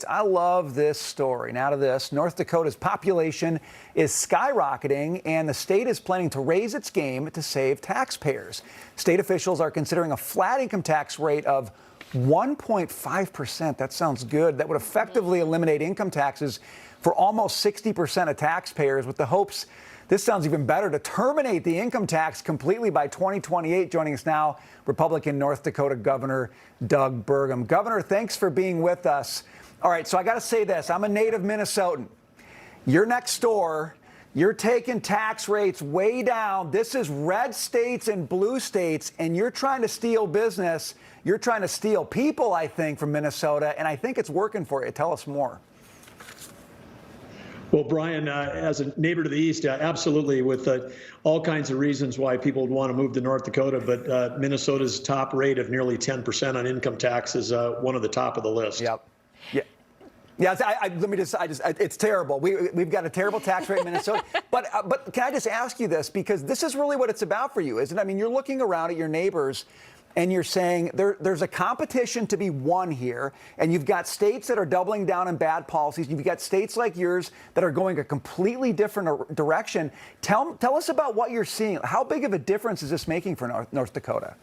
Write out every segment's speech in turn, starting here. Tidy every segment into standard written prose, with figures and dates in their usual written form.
I love this story. Now to this, North Dakota's population is skyrocketing, and the state is planning to raise its game to save taxpayers. State officials are considering a flat income tax rate of 1.5%. That sounds good. That would effectively eliminate income taxes for almost 60% of taxpayers, with the hopes, this sounds even better, to terminate the income tax completely by 2028. Joining us now, Republican North Dakota Governor Doug Burgum. Governor, thanks for being with us. All right, so I got to say this. I'm a native Minnesotan. You're next door. You're taking tax rates way down. This is red states and blue states, and you're trying to steal business. You're trying to steal people, I think, from Minnesota, and I think it's working for you. Tell us more. Well, Brian, as a neighbor to the east, absolutely, with all kinds of reasons why people would want to move to North Dakota, but Minnesota's top rate of nearly 10% on income tax is one of the top of the list. Yep. Yeah. Yeah, it's terrible. We've got a terrible tax rate in Minnesota. But can I just ask you this? Because this is really what it's about for you, isn't it? I mean, you're looking around at your neighbors and you're saying there's a competition to be won here. And you've got states that are doubling down on bad policies. You've got states like yours that are going a completely different direction. Tell us about what you're seeing. How big of a difference is this making for North Dakota?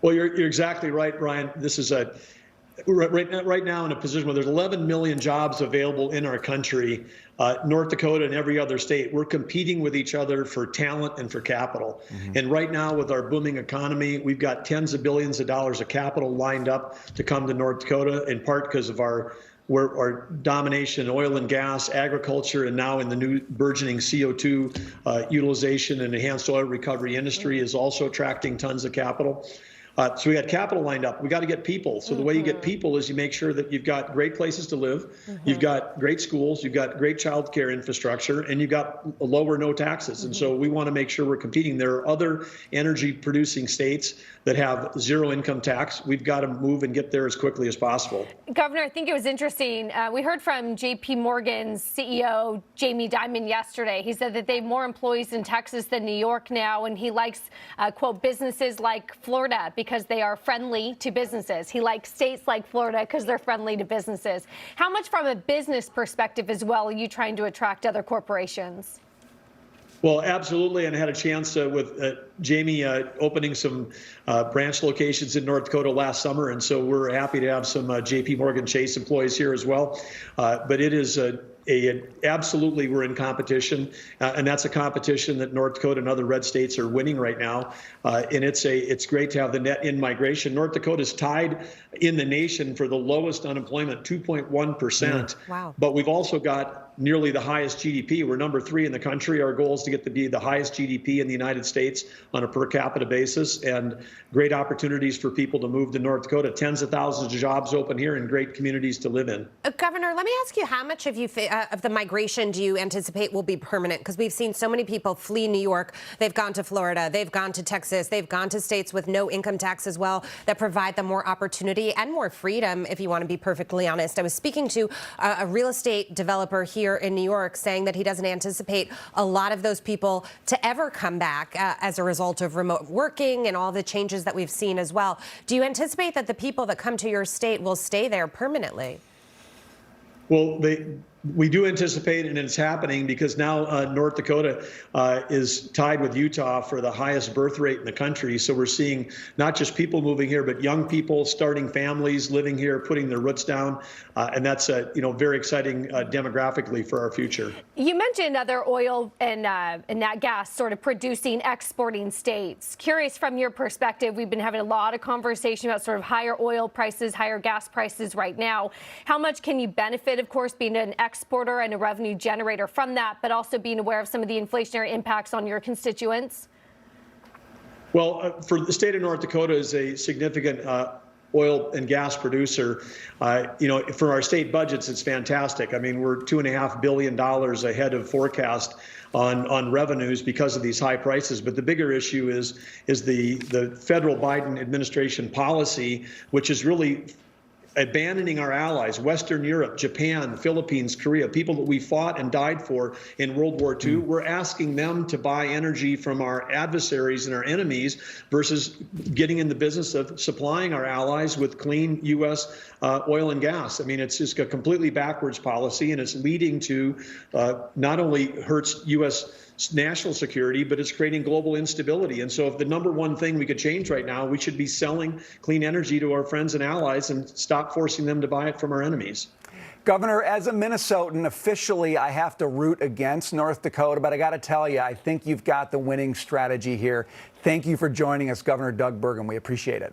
Well, you're exactly right, Brian. This is right now in a position where there's 11 million jobs available in our country. North Dakota and every other state, we're competing with each other for talent and for capital. And right now, with our booming economy, we've got tens of billions of dollars of capital lined up to come to North Dakota, in part because of our domination in oil and gas, agriculture, and now in the new burgeoning CO2 utilization and enhanced oil recovery industry is also attracting tons of capital. So we got capital lined up. We got to get people. So the way you get people is you make sure that you've got great places to live, you've got great schools, you've got great child care infrastructure, and you've got low or no taxes. And so we want to make sure we're competing. There are other energy-producing states that have zero income tax. We've got to move and get there as quickly as possible. Governor, I think it was interesting. We heard from J.P. Morgan's CEO, Jamie Dimon, yesterday. He said that they have more employees in Texas than New York now, and he likes, quote, businesses like Florida because they are friendly to businesses. He likes states like Florida because they're friendly to businesses. How much from a business perspective as well are you trying to attract other corporations? Well, absolutely, and I had a chance with Jamie opening some branch locations in North Dakota last summer, and so we're happy to have some J.P. Morgan Chase employees here as well. But it is absolutely, we're in competition, and that's a competition that North Dakota and other red states are winning right now. And it's great to have the net in migration. North Dakota is tied in the nation for the lowest unemployment, 2.1%. Wow. But we've also got nearly the highest GDP. We're number 3 in the country. Our goal is to get to be the highest GDP in the United States on a per capita basis, and great opportunities for people to move to North Dakota. Tens of thousands of jobs open here and great communities to live in. Governor, let me ask you, how much of the migration do you anticipate will be permanent? Because we've seen so many people flee New York. They've gone to Florida. They've gone to Texas. They've gone to states with no income tax as well that provide them more opportunity and more freedom, if you want to be perfectly honest. I was speaking to a real estate developer here in New York saying that he doesn't anticipate a lot of those people to ever come back as a result of remote working and all the changes that we've seen as well. Do you anticipate that the people that come to your state will stay there permanently? Well, we do anticipate, and it's happening because now North Dakota is tied with Utah for the highest birth rate in the country. So we're seeing not just people moving here, but young people starting families, living here, putting their roots down. And that's very exciting demographically for our future. You mentioned other oil and nat gas sort of producing, exporting states. Curious from your perspective, we've been having a lot of conversation about sort of higher oil prices, higher gas prices right now. How much can you benefit, of course, being an exporter and a revenue generator from that, but also being aware of some of the inflationary impacts on your constituents? Well, for the state of North Dakota is a significant oil and gas producer. For our state budgets, it's fantastic. I mean, we're $2.5 billion ahead of forecast on revenues because of these high prices. But the bigger issue is the federal Biden administration policy, which is really abandoning our allies, Western Europe, Japan, Philippines, Korea, people that we fought and died for in World War II. We're asking them to buy energy from our adversaries and our enemies versus getting in the business of supplying our allies with clean U.S. Oil and gas. I mean, it's just a completely backwards policy, and it's leading to not only hurts U.S. national security, but it's creating global instability. And so if the number one thing we could change right now, we should be selling clean energy to our friends and allies and stop forcing them to buy it from our enemies. Governor, as a Minnesotan, officially I have to root against North Dakota, but I got to tell you, I think you've got the winning strategy here. Thank you for joining us, Governor Doug Burgum. We appreciate it.